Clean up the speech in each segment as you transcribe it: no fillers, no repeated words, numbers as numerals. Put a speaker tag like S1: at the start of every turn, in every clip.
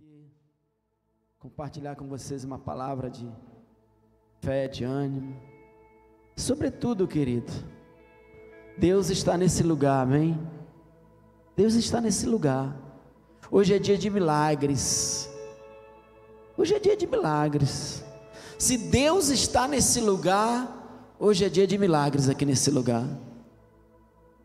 S1: aqui compartilhar com vocês uma palavra de fé, de ânimo. Sobretudo, querido, Deus está nesse lugar, amém? Deus está nesse lugar. Hoje é dia de milagres. Hoje é dia de milagres. Se Deus está nesse lugar, hoje é dia de milagres aqui nesse lugar.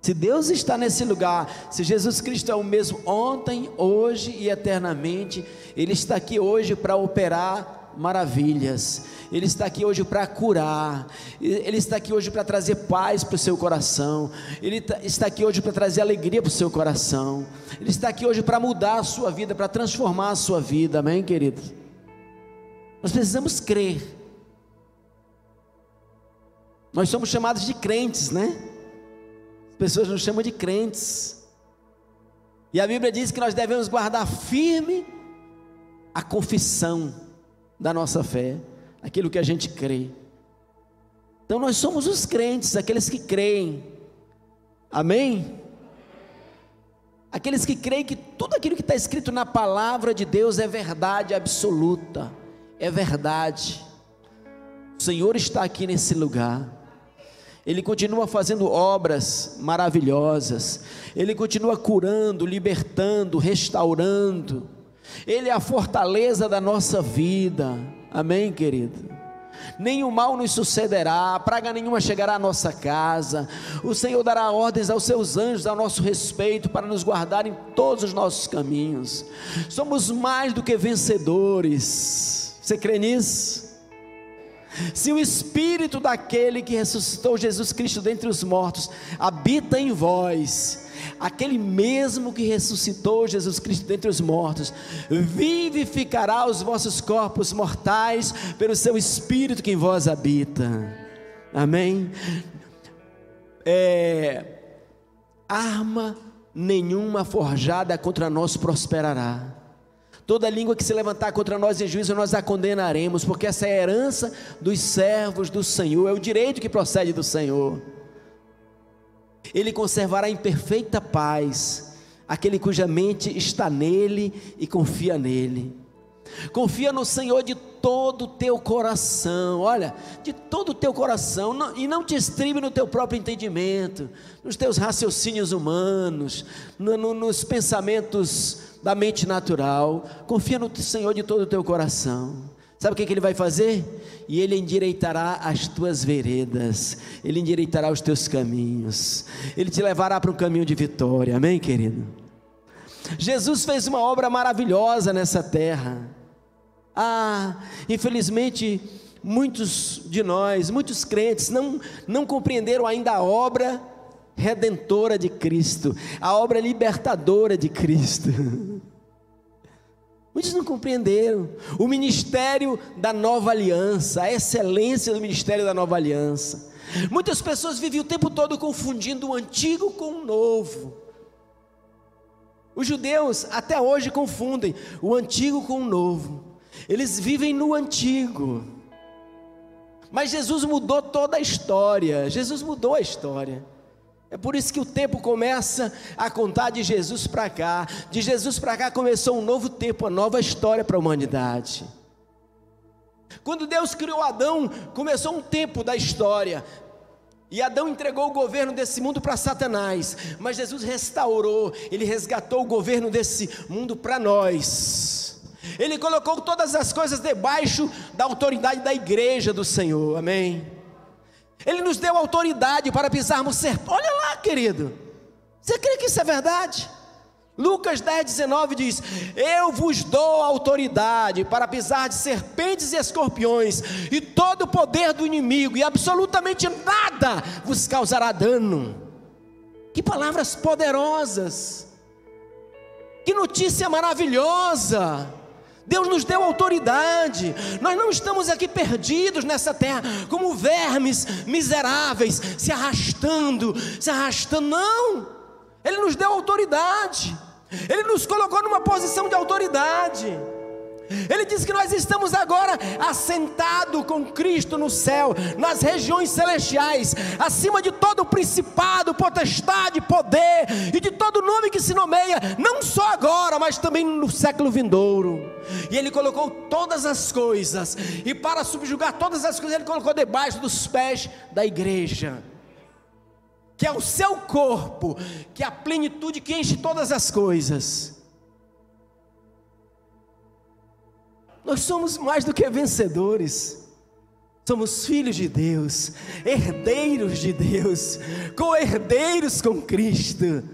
S1: Se Deus está nesse lugar, se Jesus Cristo é o mesmo ontem, hoje e eternamente, Ele está aqui hoje para operar maravilhas. Ele está aqui hoje para curar. Ele está aqui hoje para trazer paz para o seu coração. Ele está aqui hoje para trazer alegria para o seu coração. Ele está aqui hoje para mudar a sua vida, para transformar a sua vida, amém, querido? Nós precisamos crer. Nós somos chamados de crentes, né? As pessoas nos chamam de crentes. E a Bíblia diz que nós devemos guardar firme a confissão da nossa fé, aquilo que a gente crê. Então nós somos os crentes, aqueles que creem, amém? Aqueles que creem que tudo aquilo que está escrito na palavra de Deus é verdade absoluta, é verdade. O Senhor está aqui nesse lugar. Ele continua fazendo obras maravilhosas, Ele continua curando, libertando, restaurando. Ele é a fortaleza da nossa vida, amém, querido? Nenhum mal nos sucederá, praga nenhuma chegará à nossa casa. O Senhor dará ordens aos seus anjos ao nosso respeito, para nos guardar em todos os nossos caminhos. Somos mais do que vencedores. Você crê nisso? Se o Espírito daquele que ressuscitou Jesus Cristo dentre os mortos habita em vós, aquele mesmo que ressuscitou Jesus Cristo dentre os mortos vivificará os vossos corpos mortais pelo seu Espírito que em vós habita, amém? Arma nenhuma forjada contra nós prosperará. Toda língua que se levantar contra nós em juízo, nós a condenaremos, porque essa é a herança dos servos do Senhor, é o direito que procede do Senhor. Ele conservará em perfeita paz aquele cuja mente está nele e confia nele. Confia no Senhor de todo o teu coração, olha, de todo o teu coração, e não te estribe no teu próprio entendimento, nos teus raciocínios humanos, nos pensamentos da mente natural. Confia no Senhor de todo o teu coração. Sabe o que Ele vai fazer? E Ele endireitará as tuas veredas, Ele endireitará os teus caminhos, Ele te levará para um caminho de vitória, amém, querido? Jesus fez uma obra maravilhosa nessa terra. Infelizmente muitos de nós, muitos crentes não compreenderam ainda a obra redentora de Cristo, a obra libertadora de Cristo. Muitos não compreenderam o ministério da nova aliança, a excelência do ministério da nova aliança. Muitas pessoas vivem o tempo todo confundindo o antigo com o novo. Os judeus até hoje confundem o antigo com o novo. Eles vivem no antigo, mas Jesus mudou toda a história. Jesus mudou a história. É por isso que o tempo começa a contar de Jesus para cá. De Jesus para cá começou um novo tempo, uma nova história para a humanidade. Quando Deus criou Adão, começou um tempo da história, e Adão entregou o governo desse mundo para Satanás, mas Jesus restaurou, Ele resgatou o governo desse mundo para nós. Ele colocou todas as coisas debaixo da autoridade da igreja do Senhor, amém? Ele nos deu autoridade para pisarmos serpentes. Olha lá, querido, você crê que isso é verdade? Lucas 10:19 diz: eu vos dou autoridade para pisar de serpentes e escorpiões e todo o poder do inimigo, e absolutamente nada vos causará dano. Que palavras poderosas, que notícia maravilhosa. Deus nos deu autoridade. Nós não estamos aqui perdidos nessa terra como vermes miseráveis, se arrastando, não. Ele nos deu autoridade, Ele nos colocou numa posição de autoridade. Ele diz que nós estamos agora assentados com Cristo no céu, nas regiões celestiais, acima de todo principado, potestade, poder, e de todo nome que se nomeia, não só agora, mas também no século vindouro. E Ele colocou todas as coisas, e para subjugar todas as coisas, Ele colocou debaixo dos pés da igreja, que é o seu corpo, que é a plenitude que enche todas as coisas. Nós somos mais do que vencedores, somos filhos de Deus, herdeiros de Deus, co-herdeiros com Cristo.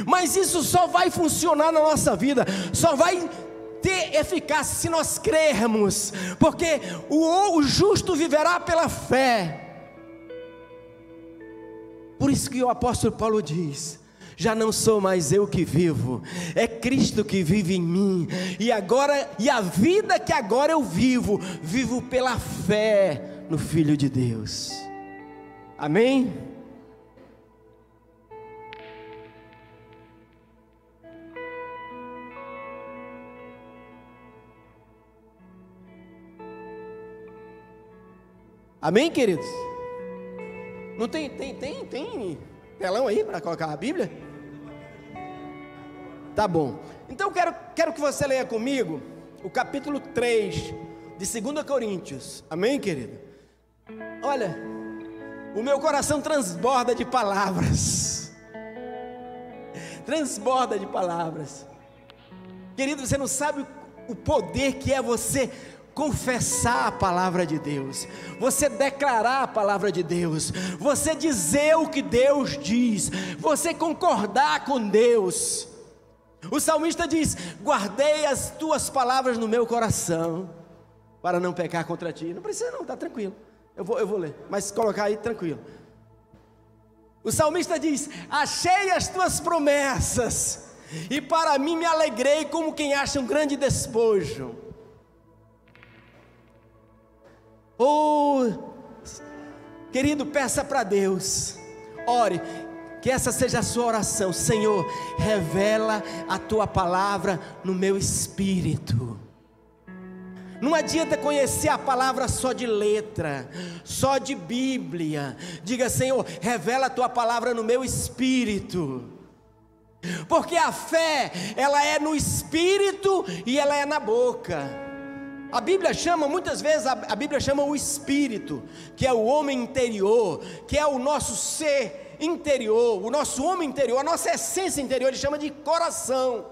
S1: Mas isso só vai funcionar na nossa vida, só vai ter eficácia se nós crermos, porque o justo viverá pela fé. Por isso que o apóstolo Paulo diz: já não sou mais eu que vivo, é Cristo que vive em mim, e a vida que agora eu vivo pela fé no Filho de Deus. Amém? Amém, queridos? Não tem telão aí para colocar a Bíblia? Tá bom. Então quero que você leia comigo o capítulo 3 de 2 Coríntios. Amém, querido? Olha, o meu coração transborda de palavras. Transborda de palavras. Querido, você não sabe o poder que é você confessar a palavra de Deus, você declarar a palavra de Deus, você dizer o que Deus diz, você concordar com Deus. O salmista diz: guardei as tuas palavras no meu coração, para não pecar contra ti. Não precisa não, está tranquilo, eu vou ler, mas colocar aí tranquilo. O salmista diz: achei as tuas promessas, e para mim me alegrei como quem acha um grande despojo. Oh, querido, peça para Deus, ore, que essa seja a sua oração: Senhor, revela a tua palavra no meu espírito. Não adianta conhecer a palavra só de letra, só de Bíblia. Diga: Senhor, revela a tua palavra no meu espírito. Porque a fé, ela é no espírito e ela é na boca. A Bíblia chama, muitas vezes a Bíblia chama o espírito, que é o homem interior, que é o nosso ser interior, o nosso homem interior, a nossa essência interior, ele chama de coração.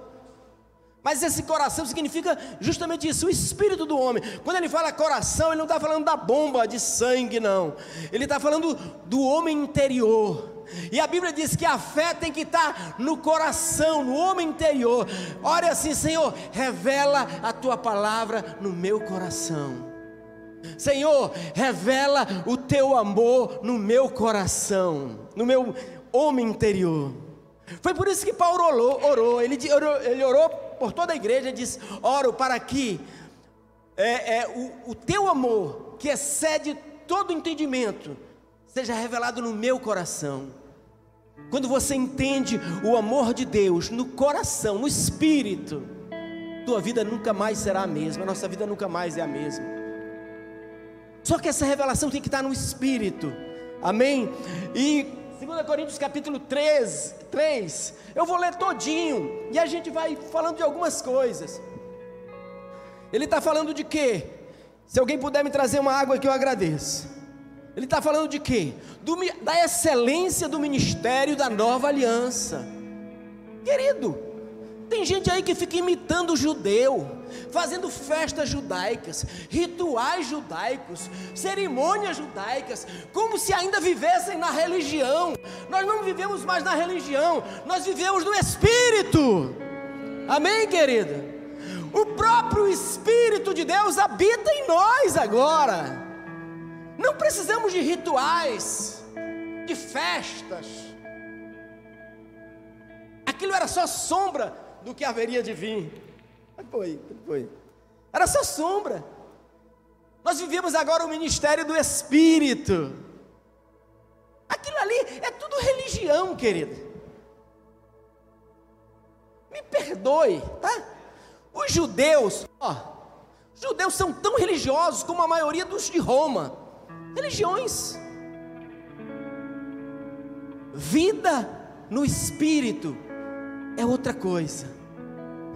S1: Mas esse coração significa justamente isso, o espírito do homem. Quando ele fala coração, ele não está falando da bomba de sangue, não. Ele está falando do homem interior. E a Bíblia diz que a fé tem que estar no coração, no homem interior. Ore assim: Senhor, revela a tua palavra no meu coração. Senhor, revela o teu amor no meu coração, no meu homem interior. Foi por isso que Paulo orou. Ele orou por toda a igreja. Ele disse: oro para que o teu amor, que excede todo entendimento, seja revelado no meu coração. Quando você entende o amor de Deus no coração, no espírito, tua vida nunca mais será a mesma, a nossa vida nunca mais é a mesma. Só que essa revelação tem que estar no espírito. Amém? E 2 Coríntios capítulo 3, eu vou ler todinho, e a gente vai falando de algumas coisas. Ele está falando de quê? Se alguém puder me trazer uma água que eu agradeço. Ele está falando de quê? Da excelência do ministério da nova aliança. Querido, tem gente aí que fica imitando o judeu, fazendo festas judaicas, rituais judaicos, cerimônias judaicas, como se ainda vivessem na religião. Nós não vivemos mais na religião, nós vivemos no Espírito. Amém, querido? O próprio Espírito de Deus habita em nós agora. Não precisamos de rituais, de festas. Aquilo era só sombra do que haveria de vir. Foi. Era só sombra. Nós vivemos agora o ministério do Espírito. Aquilo ali é tudo religião, querido. Me perdoe, tá? Os judeus, Judeus são tão religiosos como a maioria dos de Roma. Religiões. Vida no Espírito é outra coisa.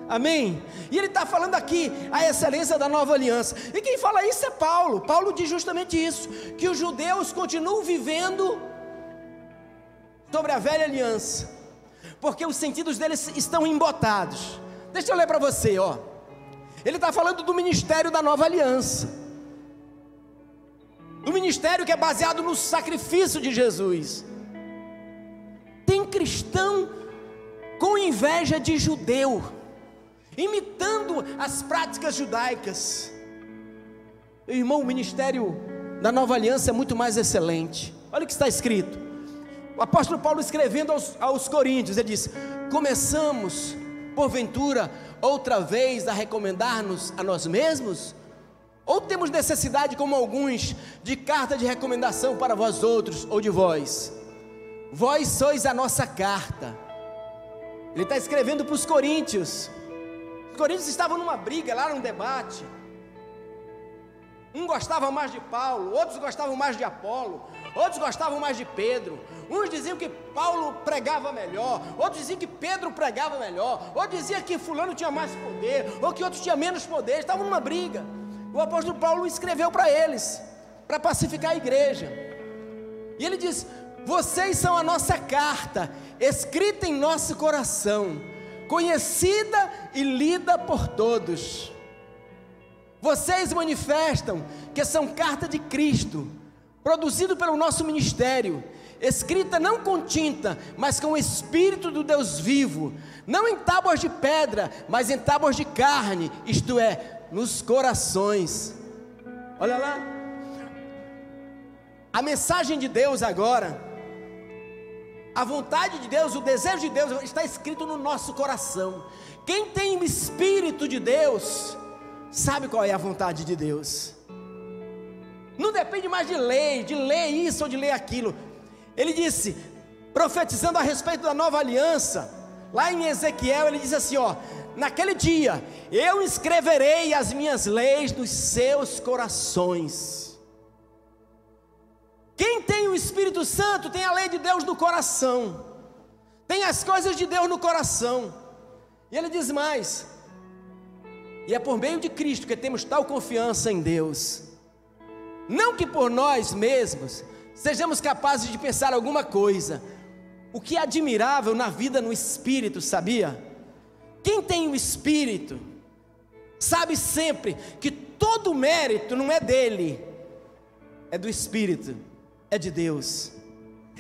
S1: Amém? E ele está falando aqui a excelência da nova aliança. E quem fala isso é Paulo. Paulo diz justamente isso, que os judeus continuam vivendo sobre a velha aliança, porque os sentidos deles estão embotados. Deixa eu ler para você, ó. Ele está falando do ministério da nova aliança, do ministério que é baseado no sacrifício de Jesus. Tem cristão com inveja de judeu, imitando as práticas judaicas. Irmão, o ministério da nova aliança é muito mais excelente. Olha o que está escrito. O apóstolo Paulo escrevendo aos Coríntios, ele diz: começamos, porventura, outra vez a recomendar-nos a nós mesmos? Ou temos necessidade, como alguns, de carta de recomendação para vós outros, ou de vós? Vós sois a nossa carta. Ele está escrevendo para os coríntios. Os coríntios estavam numa briga, lá num debate. Um gostava mais de Paulo, outros gostavam mais de Apolo, outros gostavam mais de Pedro. Uns diziam que Paulo pregava melhor, outros diziam que Pedro pregava melhor, outros diziam que fulano tinha mais poder, ou que outros tinham menos poder. Estavam numa briga. O apóstolo Paulo escreveu para eles, para pacificar a igreja. E ele diz: vocês são a nossa carta, escrita em nosso coração, conhecida e lida por todos. Vocês manifestam que são carta de Cristo, produzido pelo nosso ministério, escrita não com tinta, mas com o Espírito do Deus vivo, não em tábuas de pedra, mas em tábuas de carne, isto é, nos corações. Olha lá, a mensagem de Deus agora, a vontade de Deus, o desejo de Deus está escrito no nosso coração. Quem tem o Espírito de Deus sabe qual é a vontade de Deus. Não depende mais de ler isso ou de ler aquilo. Ele disse, profetizando a respeito da nova aliança, lá em Ezequiel, ele diz assim, ó: naquele dia eu escreverei as minhas leis nos seus corações. Quem tem o Espírito Santo tem a lei de Deus no coração, tem as coisas de Deus no coração. E ele diz mais: e é por meio de Cristo que temos tal confiança em Deus, não que por nós mesmos sejamos capazes de pensar alguma coisa. O que é admirável na vida no Espírito, sabia? Quem tem o Espírito sabe sempre que todo o mérito não é dele, é do Espírito, é de Deus.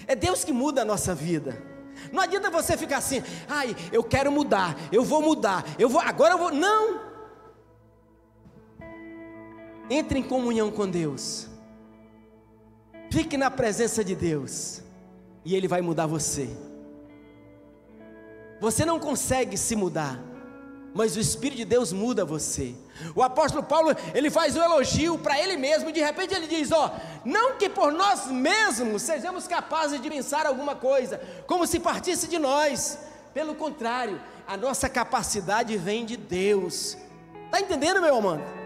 S1: É Deus que muda a nossa vida. Não adianta você ficar assim: ai, eu quero mudar, eu vou mudar, agora eu vou. Não. Entre em comunhão com Deus, fique na presença de Deus, e Ele vai mudar você. Você não consegue se mudar, mas o Espírito de Deus muda você. O apóstolo Paulo, ele faz um elogio para ele mesmo, e de repente ele diz, ó: não que por nós mesmos sejamos capazes de pensar alguma coisa, como se partisse de nós. Pelo contrário, a nossa capacidade vem de Deus. Está entendendo, meu amado?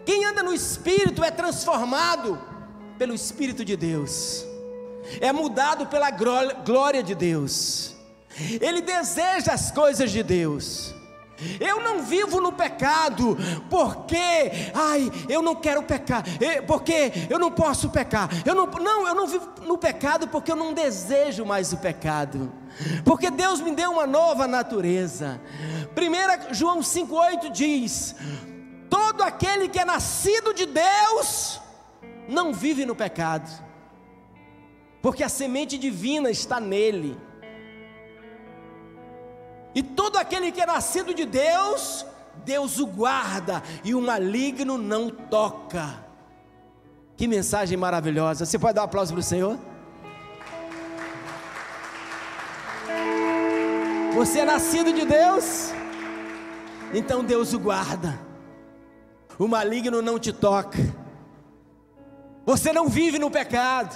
S1: Quem anda no Espírito é transformado pelo Espírito de Deus, é mudado pela glória de Deus. Ele deseja as coisas de Deus. Eu não vivo no pecado porque, ai, eu não quero pecar, porque eu não posso pecar. Eu não vivo no pecado porque eu não desejo mais o pecado, porque Deus me deu uma nova natureza. 1 João 5,8 diz: todo aquele que é nascido de Deus não vive no pecado, porque a semente divina está nele. E todo aquele que é nascido de Deus, Deus o guarda, e o maligno não toca. Que mensagem maravilhosa. Você pode dar um aplauso para o Senhor? Você é nascido de Deus, então Deus o guarda, o maligno não te toca. Você não vive no pecado.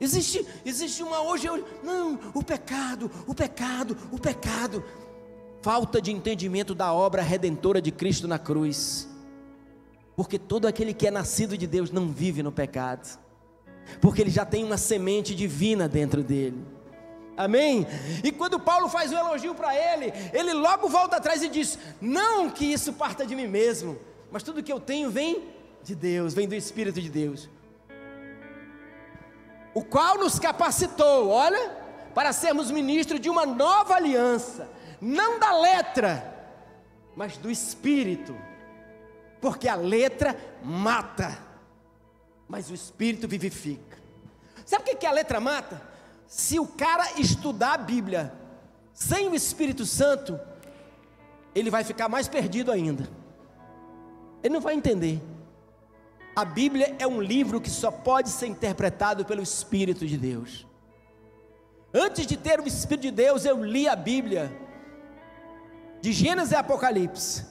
S1: Existe uma hoje, não, o pecado, falta de entendimento da obra redentora de Cristo na cruz. Porque todo aquele que é nascido de Deus não vive no pecado, porque ele já tem uma semente divina dentro dele. Amém? E quando Paulo faz um elogio para ele, ele logo volta atrás e diz: não que isso parta de mim mesmo, mas tudo que eu tenho vem de Deus, vem do Espírito de Deus, o qual nos capacitou, olha, para sermos ministros de uma nova aliança, não da letra, mas do Espírito, porque a letra mata, mas o Espírito vivifica. Sabe o que a letra mata? Se o cara estudar a Bíblia sem o Espírito Santo, ele vai ficar mais perdido ainda, ele não vai entender. A Bíblia é um livro que só pode ser interpretado pelo Espírito de Deus. Antes de ter o Espírito de Deus, eu li a Bíblia de Gênesis e Apocalipse,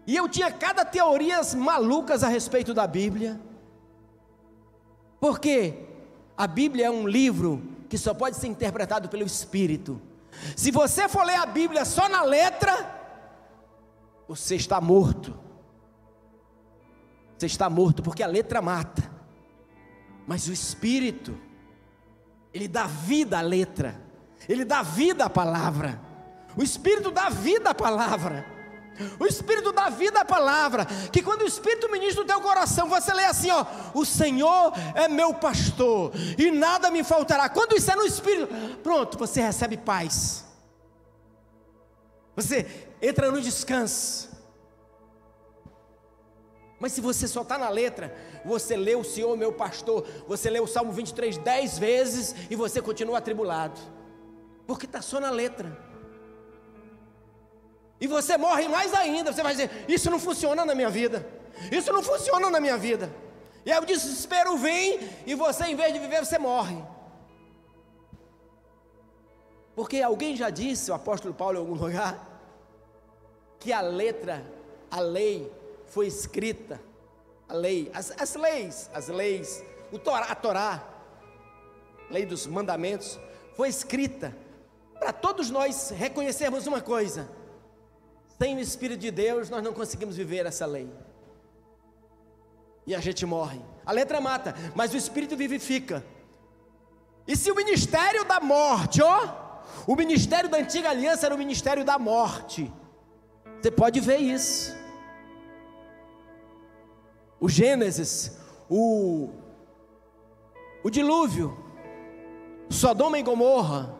S1: e eu tinha cada teorias malucas a respeito da Bíblia, porque a Bíblia é um livro que só pode ser interpretado pelo Espírito. Se você for ler a Bíblia só na letra, você está morto. Você está morto, porque a letra mata, mas o Espírito, ele dá vida à letra, ele dá vida à palavra. O Espírito dá vida à palavra. O Espírito dá vida à palavra, que quando o Espírito ministra no teu coração, você lê assim, ó: o Senhor é meu pastor, e nada me faltará. Quando isso é no Espírito, pronto, você recebe paz, você entra no descanso. Mas se você só está na letra, você lê o Senhor meu pastor, você lê o Salmo 23 10 vezes, e você continua atribulado, porque está só na letra. E você morre mais ainda, você vai dizer: isso não funciona na minha vida, isso não funciona na minha vida. E aí o desespero vem, e você, em vez de viver, você morre. Porque alguém já disse, o apóstolo Paulo em algum lugar, que a letra, a lei foi escrita, a lei, as leis, a Torá, lei dos mandamentos, foi escrita para todos nós reconhecermos uma coisa: sem o Espírito de Deus nós não conseguimos viver essa lei, e a gente morre. A letra mata, mas o Espírito vivifica. E se o ministério da morte, o ministério da antiga aliança era o ministério da morte, você pode ver isso. O Gênesis, o dilúvio, Sodoma e Gomorra,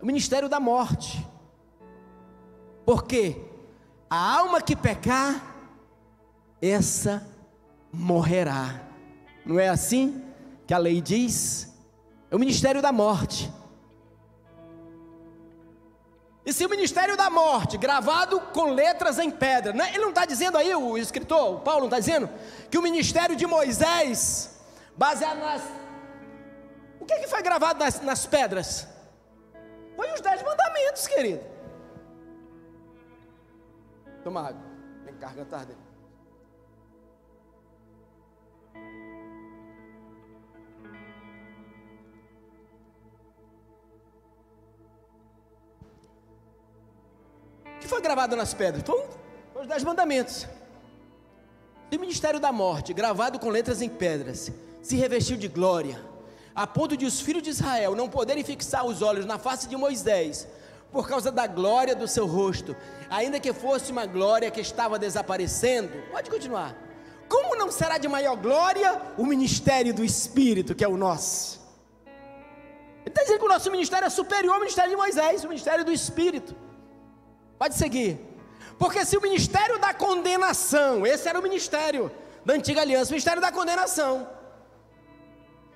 S1: o ministério da morte. Porque a alma que pecar, essa morrerá. Não é assim que a lei diz? É o ministério da morte. E se o ministério da morte, gravado com letras em pedra, né? Ele não está dizendo aí, o escritor, o Paulo não está dizendo que o ministério de Moisés, baseado nas... O que foi gravado nas pedras? Foi os 10 mandamentos, querido. Toma água, vem cá, tarde. O que foi gravado nas pedras? Foi os 10 mandamentos. E o ministério da morte, gravado com letras em pedras, se revestiu de glória, a ponto de os filhos de Israel não poderem fixar os olhos na face de Moisés, por causa da glória do seu rosto, ainda que fosse uma glória que estava desaparecendo. Pode continuar. Como não será de maior glória o ministério do Espírito, que é o nosso? Ele está dizendo que o nosso ministério é superior ao ministério de Moisés, o ministério do Espírito. Pode seguir. Porque se o ministério da condenação, esse era o ministério da antiga aliança, o ministério da condenação: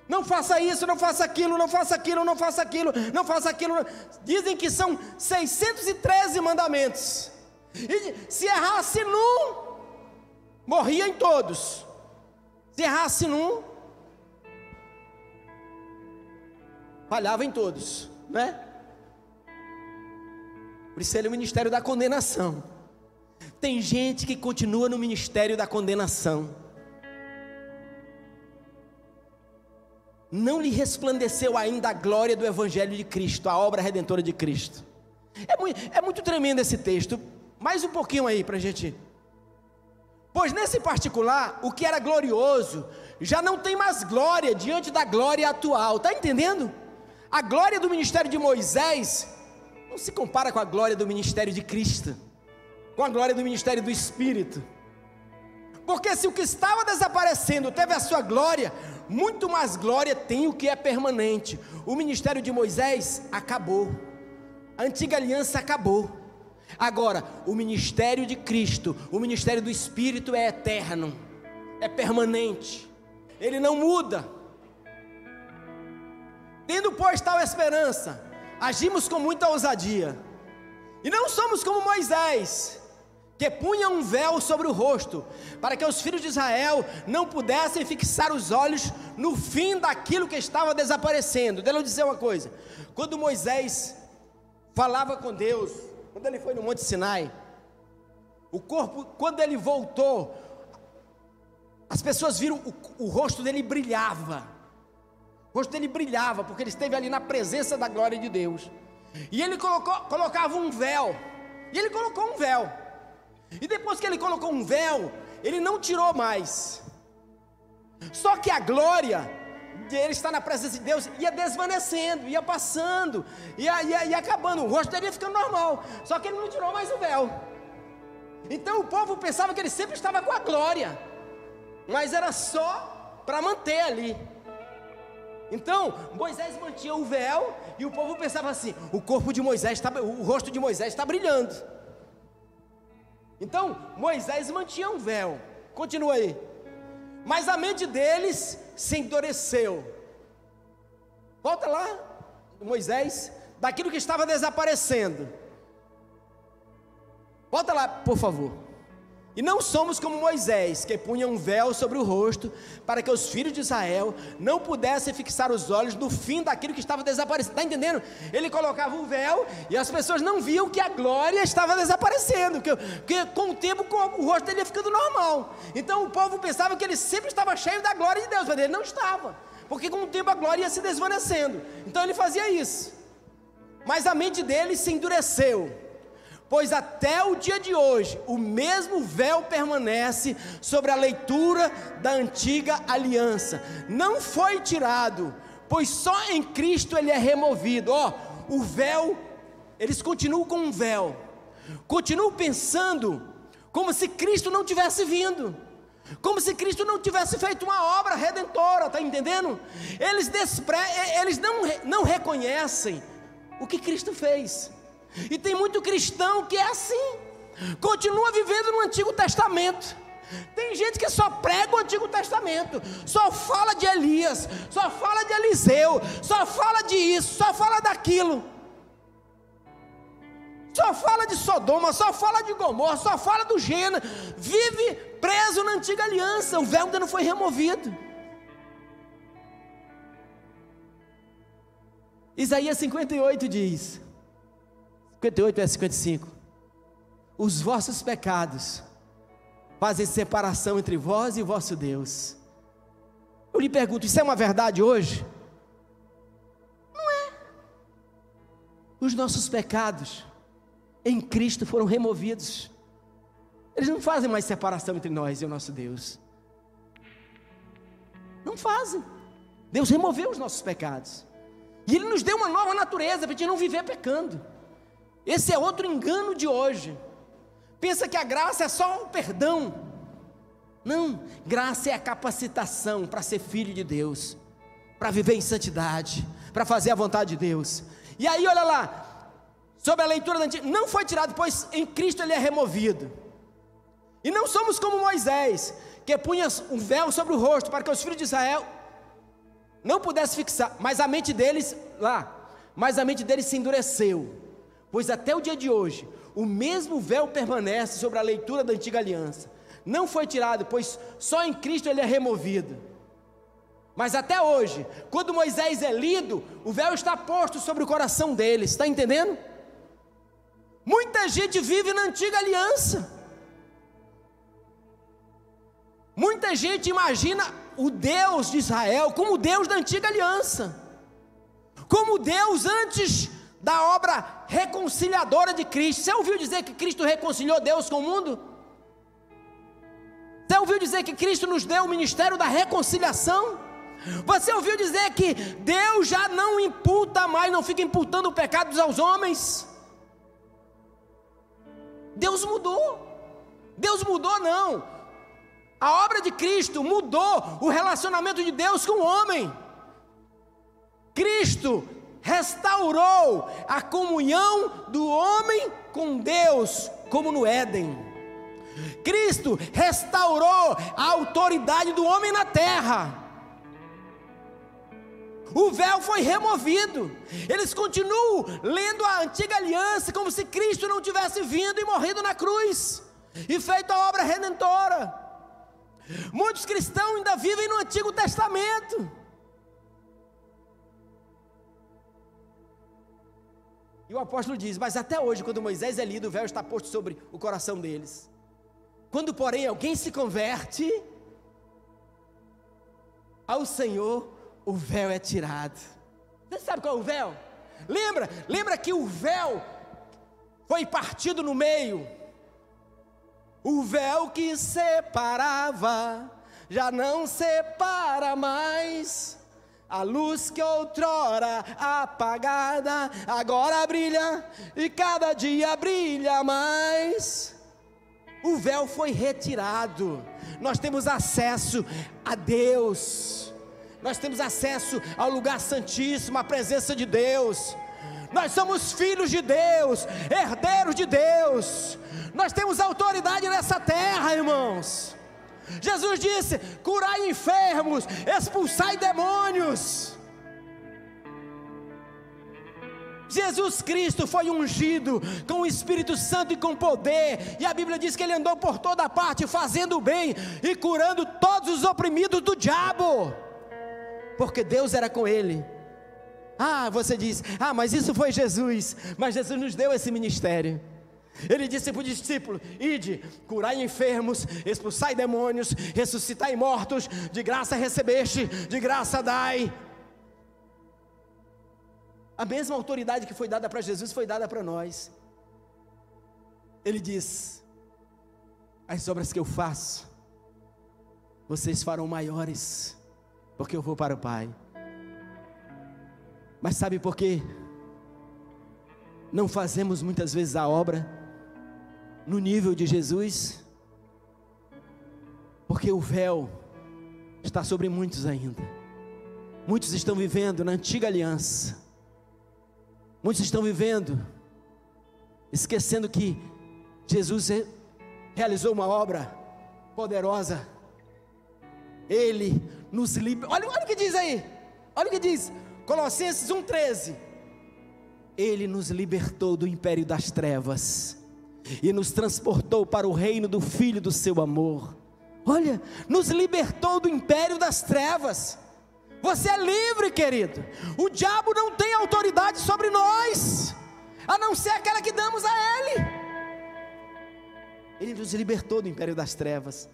S1: não faça isso, não faça aquilo, não faça aquilo, não faça aquilo, não faça aquilo. Dizem que são 613 mandamentos, e se errasse num, morria em todos. Se errasse num, falhava em todos, né? Por isso ele é o ministério da condenação. Tem gente que continua no ministério da condenação. Não lhe resplandeceu ainda a glória do Evangelho de Cristo, a obra redentora de Cristo. É muito tremendo esse texto. Mais um pouquinho aí para a gente. Pois nesse particular, o que era glorioso, já não tem mais glória diante da glória atual, está entendendo? A glória do ministério de Moisés não se compara com a glória do ministério de Cristo, com a glória do ministério do Espírito, porque se o que estava desaparecendo teve a sua glória, muito mais glória tem o que é permanente. O ministério de Moisés acabou, a antiga aliança acabou. Agora, o ministério de Cristo, o ministério do Espírito é eterno, é permanente, ele não muda. Tendo, pois, tal esperança, agimos com muita ousadia, e não somos como Moisés, que punha um véu sobre o rosto, para que os filhos de Israel não pudessem fixar os olhos no fim daquilo que estava desaparecendo. Deixa eu dizer uma coisa, quando Moisés falava com Deus, quando ele foi no Monte Sinai, o corpo, quando ele voltou, as pessoas viram o rosto dele brilhava, o rosto dele brilhava, porque ele esteve ali na presença da glória de Deus, e ele colocava um véu, e ele colocou um véu, e depois que ele colocou um véu, ele não tirou mais, só que a glória de ele estar na presença de Deus ia desvanecendo, ia passando, ia acabando, o rosto dele ia ficando normal, só que ele não tirou mais o véu. Então o povo pensava que ele sempre estava com a glória, mas era só para manter ali. Então Moisés mantinha o véu, e o povo pensava assim: o corpo de Moisés o rosto de Moisés está brilhando. Então Moisés mantinha um véu, continua aí, mas a mente deles se endureceu. Volta lá, Moisés, daquilo que estava desaparecendo. Volta lá, por favor. E não somos como Moisés, que punha um véu sobre o rosto, para que os filhos de Israel não pudessem fixar os olhos no fim daquilo que estava desaparecendo. Está entendendo? Ele colocava um véu, e as pessoas não viam que a glória estava desaparecendo, porque com o tempo o rosto dele ia ficando normal. Então o povo pensava que ele sempre estava cheio da glória de Deus, mas ele não estava, porque com o tempo a glória ia se desvanecendo. Então ele fazia isso, mas a mente dele se endureceu, pois até o dia de hoje, o mesmo véu permanece sobre a leitura da antiga aliança, não foi tirado, pois só em Cristo ele é removido. O véu, eles continuam com um véu, continuam pensando como se Cristo não tivesse vindo, como se Cristo não tivesse feito uma obra redentora, está entendendo? Eles não reconhecem o que Cristo fez. E tem muito cristão que é assim, continua vivendo no Antigo Testamento. Tem gente que só prega o Antigo Testamento, só fala de Elias, só fala de Eliseu, só fala de isso, só fala daquilo, só fala de Sodoma, só fala de Gomorra, só fala do Gênesis, vive preso na antiga aliança, o véu ainda não foi removido. Isaías 58 diz, 58 verso 55, os vossos pecados fazem separação entre vós e o vosso Deus. Eu lhe pergunto, isso é uma verdade hoje? Não é. Os nossos pecados em Cristo foram removidos, eles não fazem mais separação entre nós e o nosso Deus, não fazem. Deus removeu os nossos pecados, e Ele nos deu uma nova natureza, para a gente não viver pecando. Esse é outro engano de hoje, pensa que a graça é só um perdão. Não, graça é a capacitação para ser filho de Deus, para viver em santidade, para fazer a vontade de Deus. E aí olha lá, sobre a leitura da antiga, não foi tirado, pois em Cristo ele é removido. E não somos como Moisés, que punha um véu sobre o rosto, para que os filhos de Israel não pudessem fixar, mas a mente deles se endureceu, pois até o dia de hoje, o mesmo véu permanece sobre a leitura da antiga aliança, não foi tirado, pois só em Cristo ele é removido. Mas até hoje, quando Moisés é lido, o véu está posto sobre o coração deles, está entendendo? Muita gente vive na antiga aliança, muita gente imagina o Deus de Israel como o Deus da antiga aliança, como Deus antes da obra reconciliadora de Cristo. Você ouviu dizer que Cristo reconciliou Deus com o mundo? Você ouviu dizer que Cristo nos deu o ministério da reconciliação? Você ouviu dizer que Deus já não imputa mais, não fica imputando pecados aos homens? Deus mudou. Deus mudou não. A obra de Cristo mudou o relacionamento de Deus com o homem. Cristo restaurou a comunhão do homem com Deus, como no Éden. Cristo restaurou a autoridade do homem na terra. O véu foi removido. Eles continuam lendo a antiga aliança como se Cristo não tivesse vindo e morrido na cruz e feito a obra redentora. Muitos cristãos ainda vivem no Antigo Testamento. E o apóstolo diz: mas até hoje, quando Moisés é lido, o véu está posto sobre o coração deles. Quando, porém, alguém se converte ao Senhor, o véu é tirado. Você sabe qual é o véu? Lembra que o véu foi partido no meio. O véu que separava já não separa mais. A luz que outrora apagada agora brilha e cada dia brilha mais. O véu foi retirado. Nós temos acesso a Deus. Nós temos acesso ao lugar santíssimo, à presença de Deus. Nós somos filhos de Deus, herdeiros de Deus. Nós temos autoridade nessa terra, irmãos. Jesus disse: curai enfermos, expulsai demônios. Jesus Cristo foi ungido com o Espírito Santo e com poder, e a Bíblia diz que ele andou por toda parte fazendo o bem e curando todos os oprimidos do diabo, porque Deus era com ele. Você diz: mas isso foi Jesus. Mas Jesus nos deu esse ministério. Ele disse para o discípulo: ide, curai enfermos, expulsai demônios, ressuscitai mortos, de graça recebeste, de graça dai. A mesma autoridade que foi dada para Jesus foi dada para nós. Ele diz: as obras que eu faço, vocês farão maiores, porque eu vou para o Pai. Mas sabe por quê? Não fazemos muitas vezes a obra no nível de Jesus? Porque o véu está sobre muitos ainda. Muitos estão vivendo na antiga aliança. Muitos estão vivendo esquecendo que Jesus realizou uma obra poderosa. Ele nos libertou. Olha o que diz aí. Olha o que diz Colossenses 1,13. Ele nos libertou do império das trevas e nos transportou para o reino do Filho do seu amor. Olha, nos libertou do império das trevas. Você é livre, querido. O diabo não tem autoridade sobre nós, a não ser aquela que damos a ele. Ele nos libertou do império das trevas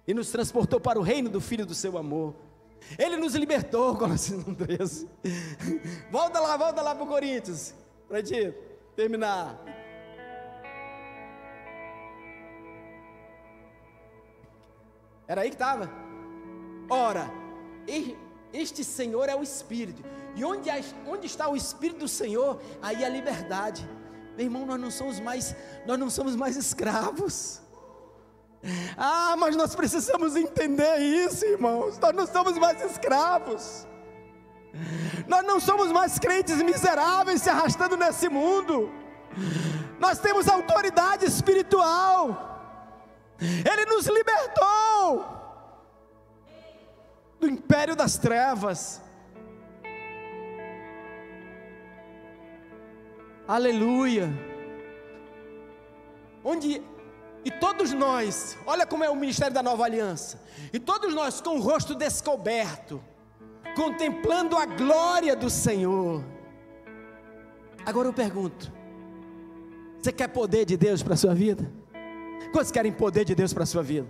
S1: e nos transportou para o reino do Filho do seu amor. Ele nos libertou, Colossenses 1,13. Volta lá para o Coríntios, para te terminar. Era aí que estava. Ora, este Senhor é o Espírito, e onde está o Espírito do Senhor, aí a liberdade. Meu irmão, nós não somos mais escravos. Mas nós precisamos entender isso, irmãos. Nós não somos mais escravos. Nós não somos mais crentes miseráveis se arrastando nesse mundo. Nós temos autoridade espiritual. Ele nos libertou do império das trevas. Aleluia. E todos nós, olha como é o ministério da nova aliança, e todos nós com o rosto descoberto, contemplando a glória do Senhor. Agora eu pergunto: você quer poder de Deus para a sua vida? Quantos querem poder de Deus para a sua vida?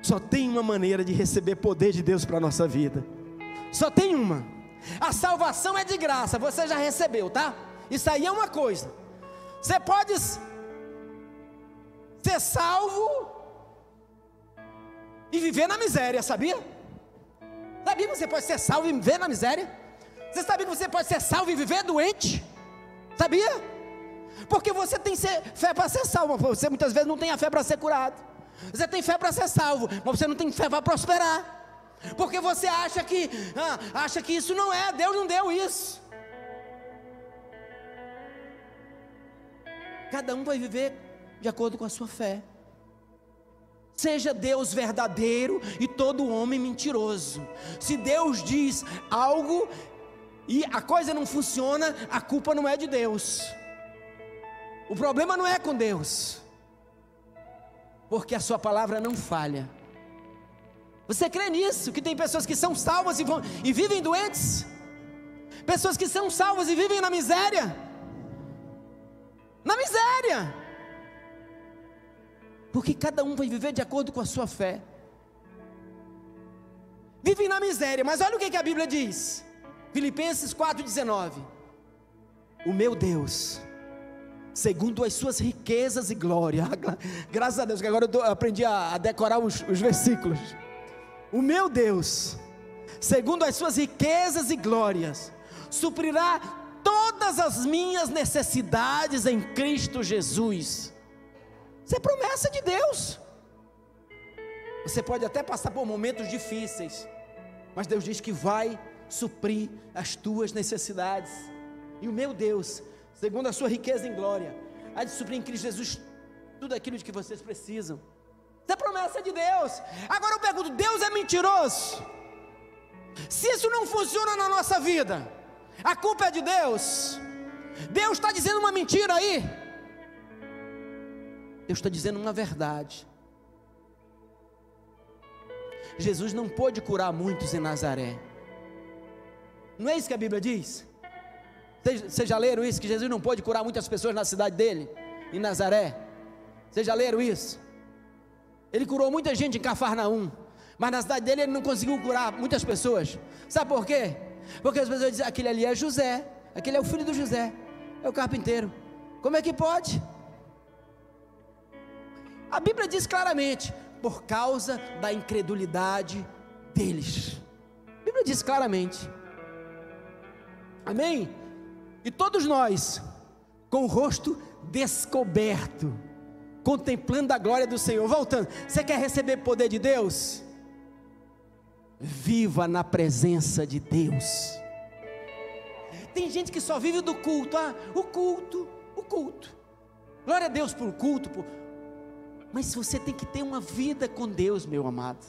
S1: Só tem uma maneira de receber poder de Deus para a nossa vida. Só tem uma. A salvação é de graça, você já recebeu, tá? Isso aí é uma coisa. Você pode ser salvo e viver na miséria, sabia? Sabia que você pode ser salvo e viver na miséria? Você sabia que você pode ser salvo e viver doente? Sabia? Porque você tem fé para ser salvo, você muitas vezes não tem a fé para ser curado. Você tem fé para ser salvo, mas você não tem fé para prosperar. Porque você acha que isso não é, Deus não deu isso. Cada um vai viver de acordo com a sua fé. Seja Deus verdadeiro e todo homem mentiroso. Se Deus diz algo e a coisa não funciona, a culpa não é de Deus. O problema não é com Deus, porque a sua palavra não falha. Você crê nisso? Que tem pessoas que são salvas e vivem doentes? Pessoas que são salvas e vivem na miséria? Na miséria! Porque cada um vai viver de acordo com a sua fé. Vivem na miséria, mas olha o que a Bíblia diz. Filipenses 4,19. O meu Deus, segundo as suas riquezas e glória. Graças a Deus, que agora eu aprendi a decorar os versículos. O meu Deus, segundo as suas riquezas e glórias, suprirá todas as minhas necessidades em Cristo Jesus. Isso é promessa de Deus. Você pode até passar por momentos difíceis, mas Deus diz que vai suprir as tuas necessidades. E o meu Deus, segundo a sua riqueza em glória, há de suprir em Cristo Jesus tudo aquilo de que vocês precisam. Isso é promessa de Deus. Agora eu pergunto, Deus é mentiroso? Se isso não funciona na nossa vida, a culpa é de Deus? Deus está dizendo uma mentira aí? Deus está dizendo uma verdade. Jesus não pôde curar muitos em Nazaré. Não é isso que a Bíblia diz? Vocês já leram isso? Que Jesus não pôde curar muitas pessoas na cidade dele, em Nazaré? Vocês já leram isso? Ele curou muita gente em Cafarnaum, mas na cidade dele ele não conseguiu curar muitas pessoas. Sabe por quê? Porque as pessoas dizem, aquele ali é José, aquele é o filho do José, é o carpinteiro. Como é que pode? A Bíblia diz claramente, por causa da incredulidade deles. A Bíblia diz claramente. Amém? E todos nós, com o rosto descoberto, contemplando a glória do Senhor. Voltando, você quer receber poder de Deus? Viva na presença de Deus. Tem gente que só vive do culto. O culto. Glória a Deus por culto. Mas você tem que ter uma vida com Deus, meu amado.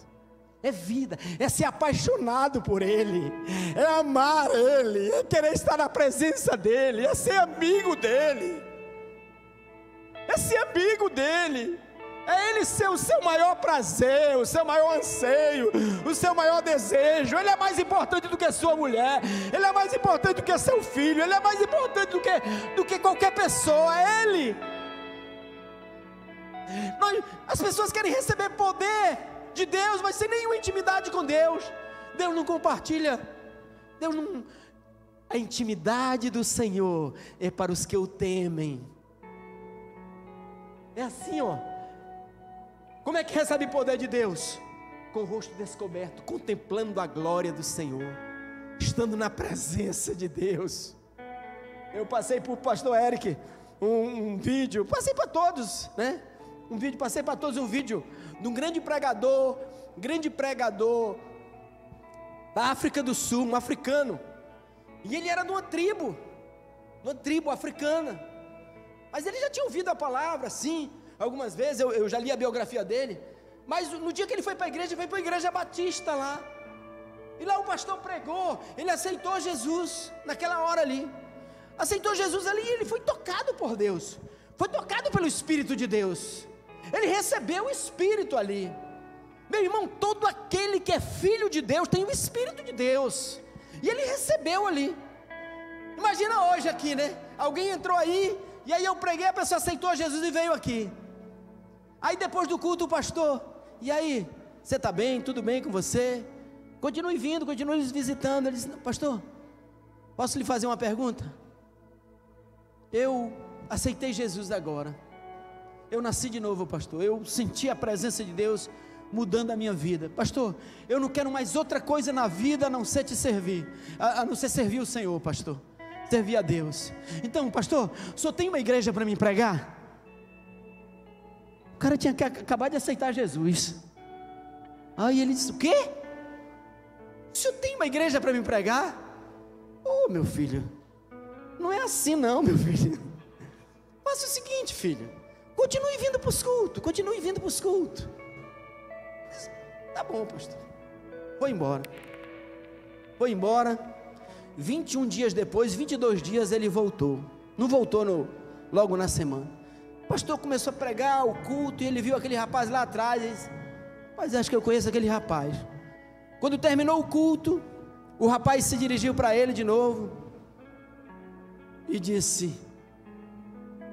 S1: É vida, é ser apaixonado por Ele, é amar Ele, é querer estar na presença dEle, é ser amigo dEle, é Ele ser o seu maior prazer, o seu maior anseio, o seu maior desejo. Ele é mais importante do que a sua mulher, Ele é mais importante do que seu filho, Ele é mais importante do que qualquer pessoa, é Ele. As pessoas querem receber poder de Deus, mas sem nenhuma intimidade com Deus. Deus não compartilha. A intimidade do Senhor é para os que o temem. É assim, ó. Como é que recebe poder de Deus? Com o rosto descoberto, contemplando a glória do Senhor, estando na presença de Deus. Eu passei para o pastor Eric um vídeo, passei para todos, né? Passei para todos um vídeo de um grande pregador da África do Sul, um africano. E ele era de uma tribo africana. Mas ele já tinha ouvido a palavra, sim, algumas vezes, eu já li a biografia dele. Mas no dia que ele foi para a igreja batista lá. E lá o pastor pregou, ele aceitou Jesus, naquela hora ali. Aceitou Jesus ali e ele foi tocado por Deus. Foi tocado pelo Espírito de Deus. Ele recebeu o Espírito ali. Meu irmão, todo aquele que é filho de Deus tem o Espírito de Deus. E ele recebeu ali. Imagina hoje aqui, né? Alguém entrou aí, e aí eu preguei, a pessoa aceitou Jesus e veio aqui. Aí depois do culto o pastor, e aí, você está bem? Tudo bem com você? Continue vindo, continue visitando. Ele disse, pastor, posso lhe fazer uma pergunta? Eu aceitei Jesus agora.
S2: eu nasci de novo, pastor. Eu senti a presença de Deus mudando a minha vida. Pastor, eu não quero mais outra coisa na vida a não ser te servir, a não ser servir o Senhor, pastor, servir a Deus. Então, pastor, o senhor tem uma igreja para me pregar? O cara tinha acabado de aceitar Jesus. Aí ele disse: o quê? O senhor tem uma igreja para me pregar? Oh, meu filho, não é assim não, meu filho. Faça o seguinte, filho, continue vindo para os cultos, continue vindo para os cultos. Tá bom, pastor. Foi embora. 21 dias depois, 22 dias ele voltou. Não voltou logo na semana. O pastor começou a pregar o culto e ele viu aquele rapaz lá atrás. Ele disse: mas acho que eu conheço aquele rapaz. Quando terminou o culto, o rapaz se dirigiu para ele de novo e disse: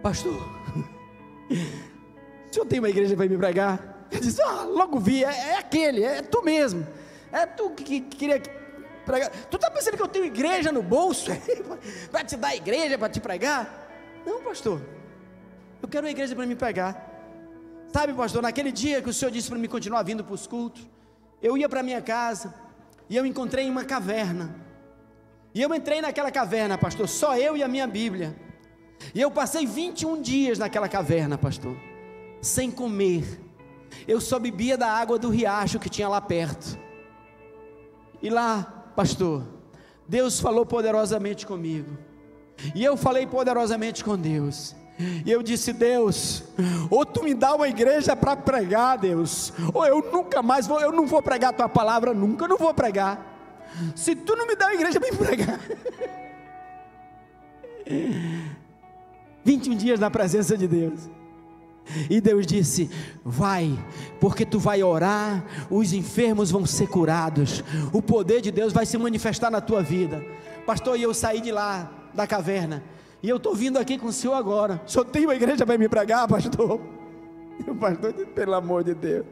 S2: pastor, o senhor tem uma igreja para me pregar? Ele disse: logo vi, é aquele, é tu mesmo, é tu que queria pregar. Tu está pensando que eu tenho igreja no bolso para te dar igreja, para te pregar? Não, pastor, eu quero uma igreja para me pregar. Sabe, pastor, naquele dia que o senhor disse para mim continuar vindo para os cultos, eu ia para minha casa e eu encontrei uma caverna, e eu entrei naquela caverna, pastor, só eu e a minha Bíblia, e eu passei 21 dias naquela caverna, pastor, sem comer. Eu só bebia da água do riacho que tinha lá perto. E lá, pastor, Deus falou poderosamente comigo, e eu falei poderosamente com Deus. E eu disse: Deus, ou tu me dá uma igreja para pregar, Deus, ou eu nunca mais vou, eu não vou pregar a tua palavra nunca, eu não vou pregar, se tu não me dá uma igreja para me pregar. 21 dias na presença de Deus. E Deus disse: vai, porque tu vai orar, os enfermos vão ser curados, o poder de Deus vai se manifestar na tua vida. Pastor, e eu saí de lá, da caverna, e eu estou vindo aqui com o senhor agora. O senhor tem uma igreja para me pregar, pastor? O pastor disse: pelo amor de Deus,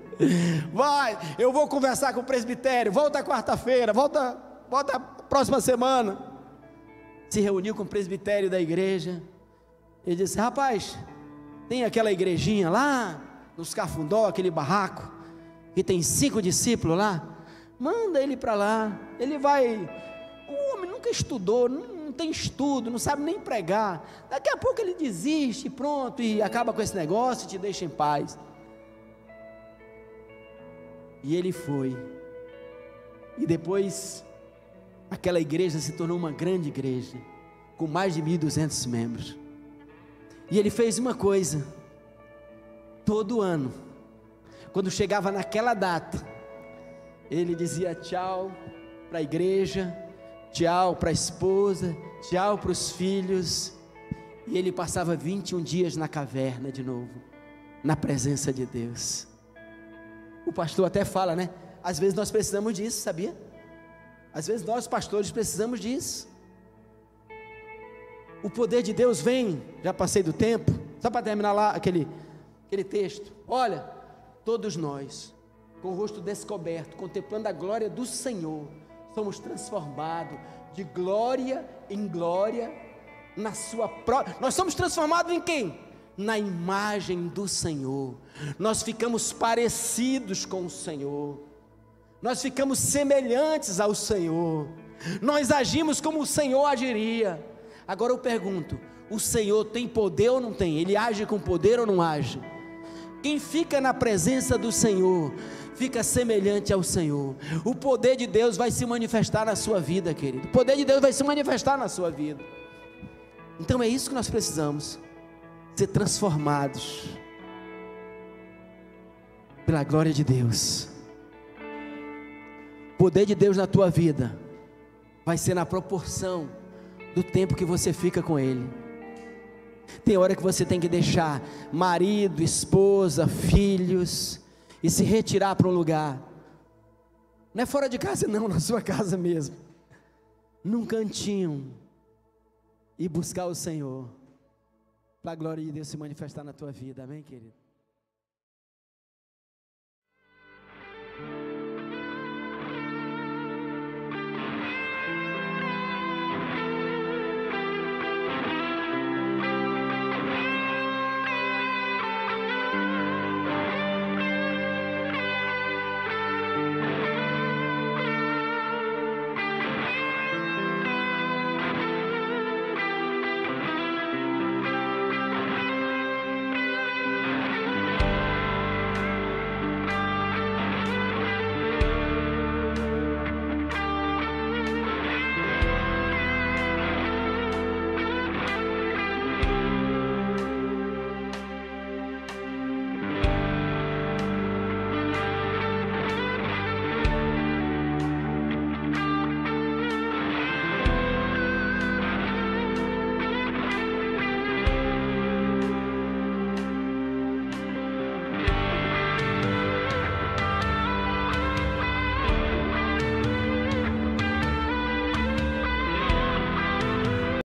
S2: vai, eu vou conversar com o presbitério, volta quarta-feira, volta próxima semana. Se reuniu com o presbitério da igreja. Ele disse: rapaz, tem aquela igrejinha lá nos Cafundó, aquele barraco que tem 5 discípulos lá, manda ele para lá. Ele vai, o homem nunca estudou, não tem estudo, não sabe nem pregar, daqui a pouco ele desiste, pronto, e acaba com esse negócio e te deixa em paz. E ele foi, e depois aquela igreja se tornou uma grande igreja, com mais de 1.200 membros. E ele fez uma coisa: todo ano, quando chegava naquela data, ele dizia tchau para a igreja, tchau para a esposa, tchau para os filhos, e ele passava 21 dias na caverna de novo, na presença de Deus. O pastor até fala, né? Às vezes nós precisamos disso, sabia? Às vezes nós pastores precisamos disso. O poder de Deus vem, já passei do tempo, só para terminar lá aquele texto. Olha, todos nós, com o rosto descoberto, contemplando a glória do Senhor, somos transformados de glória em glória, na sua própria. Nós somos transformados em quem? Na imagem do Senhor. Nós ficamos parecidos com o Senhor, nós ficamos semelhantes ao Senhor, nós agimos como o Senhor agiria. Agora eu pergunto: o Senhor tem poder ou não tem? Ele age com poder ou não age? Quem fica na presença do Senhor fica semelhante ao Senhor. O poder de Deus vai se manifestar na sua vida, querido. O poder de Deus vai se manifestar na sua vida. Então é isso que nós precisamos, ser transformados pela glória de Deus. O poder de Deus na tua vida vai ser na proporção do tempo que você fica com Ele. Tem hora que você tem que deixar marido, esposa, filhos e se retirar para um lugar. Não é fora de casa não, na sua casa mesmo, num cantinho, e buscar o Senhor, para a glória de Deus se manifestar na tua vida. Amém, querido?